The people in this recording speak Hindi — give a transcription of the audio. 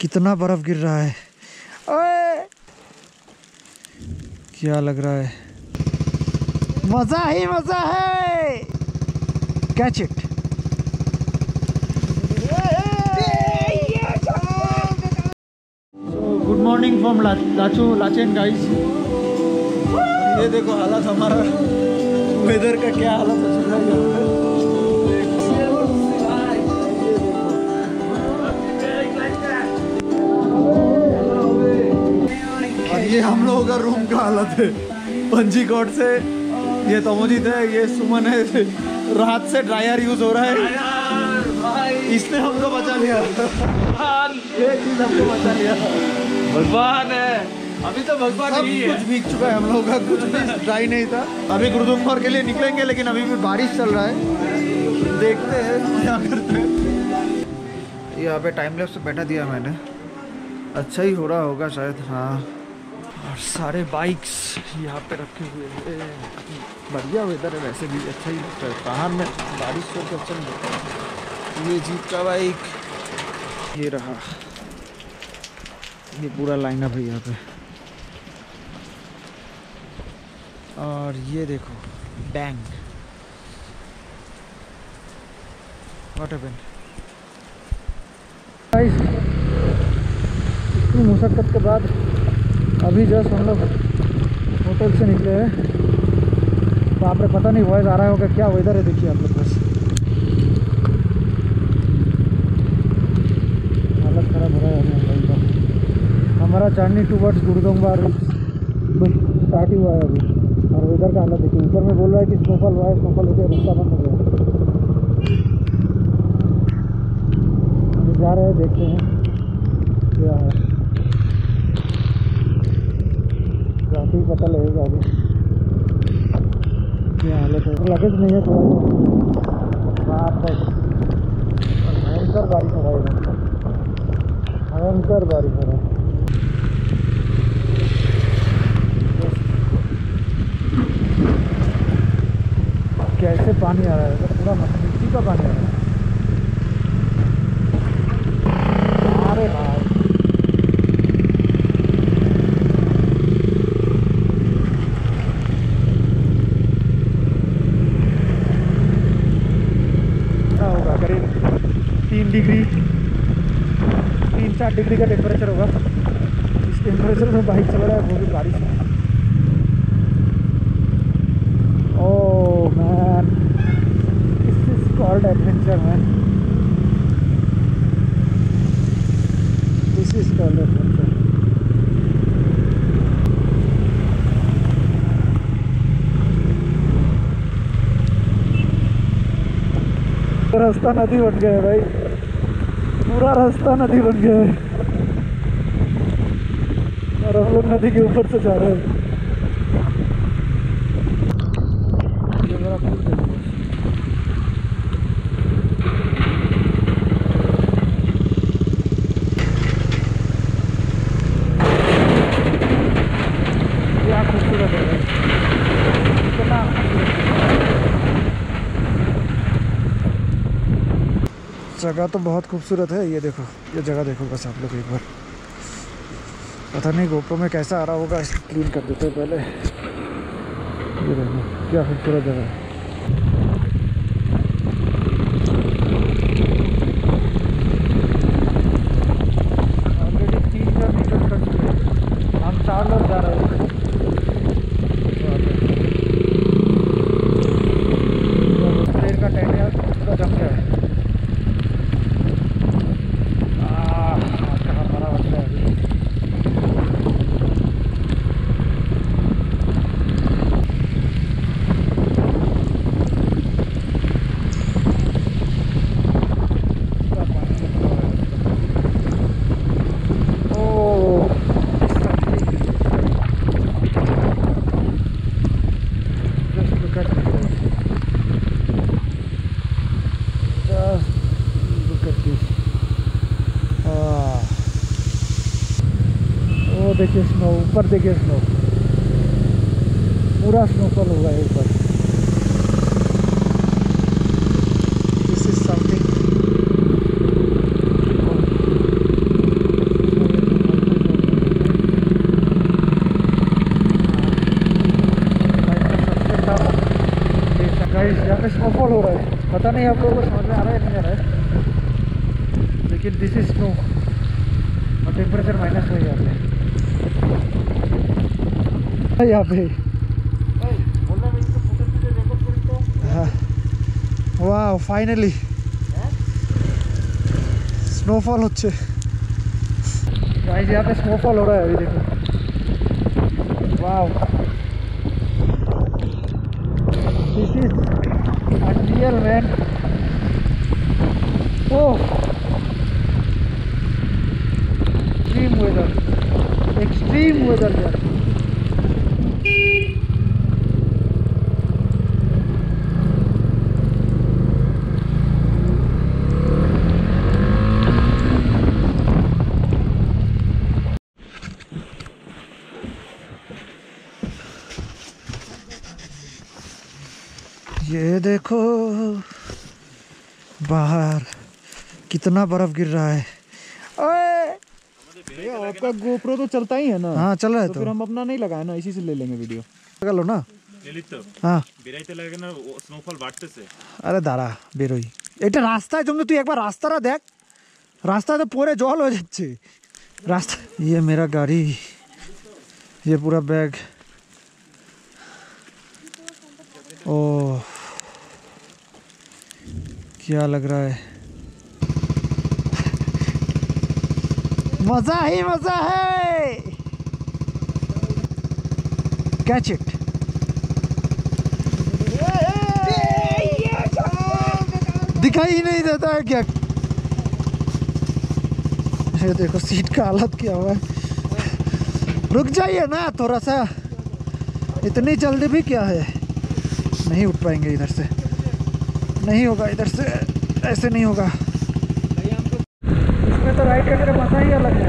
कितना बर्फ गिर रहा है। ओए क्या लग रहा है, मजा ही मजा है। Catch it. Good morning from Lachen guys. ये देखो हालत हमारा, वेदर का क्या हालत हो चुका है यहाँ पे। और ये हम लोगों का रूम का हालत है। पंजीकोट से ये तमोजीत है, ये सुमन है। रात से ड्रायर यूज हो रहा है, इसने हमको बचा लिया। ये चीज हमको बचा लिया, भगवान है। अभी तो भगवान नहीं है, कुछ भीग चुका है हम लोगों का, कुछ भी ड्राई नहीं था। अभी गुरुदोंगमर के लिए निकलेंगे, लेकिन अभी भी बारिश चल रहा है। देखते हैं क्या करते हैं। यहाँ पे टाइम लैप्स बैठा दिया मैंने, अच्छा ही हो रहा होगा शायद। हाँ, और सारे बाइक्स यहाँ पे रखे हुए हैं। बढ़िया वेदर है, वैसे भी अच्छा ही लगता है। बाहर में बारिश हो तो चल जाता है। ये जीप का बाइक, ये रहा, ये पूरा लाइनअप है यहाँ पे। और ये देखो बैंग, व्हाट हैपेंड। इतनी मुशक्कत के बाद अभी जस्ट हम लोग होटल से निकले हैं। तो आप पता नहीं वॉइस आ रहा होगा, क्या वेदर है देखिए आप लोग। बस हालत खराब हो रहा है हमारा जर्नी टूवर्ड्स गुरुदोंगमार स्टार्ट ही हुआ है अभी। और वेदर का हालत देखिए, ऊपर में बोल रहा है कि स्नोफॉल हुआ है, स्नोफॉल होकर रास्ता बंद हो गया। अभी जा रहे हैं, देखते हैं क्या है, काफ़ी पता लगेगा अभी क्या हालत है। लगेज नहीं है थोड़ा वहाँ पर। और भयंकर बारिश हो रहा है, भयंकर बारिश हो रहा है। कैसे पानी आ रहा है, पूरा मिट्टी का पानी आ रहा है। अरे भाई क्या होगा, करीब 3-4 डिग्री का टेम्परेचर होगा। इस टेम्परेचर में बाइक चल रहा है, वो भी बारिश में। Oh man, this is called adventure, man. This is called adventure. रास्ता नदी बन गया है भाई, पूरा रास्ता नदी बन गया है। और हम लोग नदी के ऊपर से जा रहे हैं। जगह तो बहुत खूबसूरत है। ये देखो, ये जगह देखो बस आप लोग एक बार। पता नहीं गोप्रो में कैसा आ रहा होगा, इसको क्लीन कर देते हैं पहले। ये देखो क्या खूबसूरत जगह है। ऑलरेडी 3 मीटर कर चुके हैं, हम 4 लोग जा रहे हैं। ट्रेन का टेंट यार पूरा जम गया है। देखिए स्नो, ऊपर देखिए स्नो, पूरा स्नोफॉल हुआ है ऊपर। दिस इज समथिंग नहीं आप लोगों को समझ में आ रहा है नहीं आ रहा है, लेकिन दिस इज स्नो और टेम्परेचर माइनस में यहाँ पे वाह फाइनली स्नोफॉल होच्छे गाइस, यहाँ पे स्नोफॉल हो रहा है अभी देखो। वाह, this is unreal man. Oh, extreme weather, extreme weather यार। ये देखो बाहर कितना बर्फ गिर रहा है। ओए आपका गोप्रो तो चलता ही है ना? हाँ चल रहा है। तो फिर हम अपना नहीं लगाए ना, इसी से ले लेंगे वीडियो। लगा लो ना। हाँ स्नोफॉल बांटते से। अरे दारा बेरोई এটা রাস্তায় জন্য তুই একবার রাস্তাটা দেখ, রাস্তাতে পরে জল হয়ে যাচ্ছে রাস্তা। ये मेरा गाड़ी, ये पूरा बैग। ओह क्या लग रहा है, मजा ही मजा है। Catch it. दिखाई ही नहीं देता है क्या? ये देखो सीट का हालत क्या हुआ है। रुक जाइए ना थोड़ा सा, इतनी जल्दी भी क्या है। नहीं उठ पाएंगे इधर से, नहीं होगा इधर से, ऐसे नहीं होगा। इसमें तो राइड का तेरा मजा ही अलग है।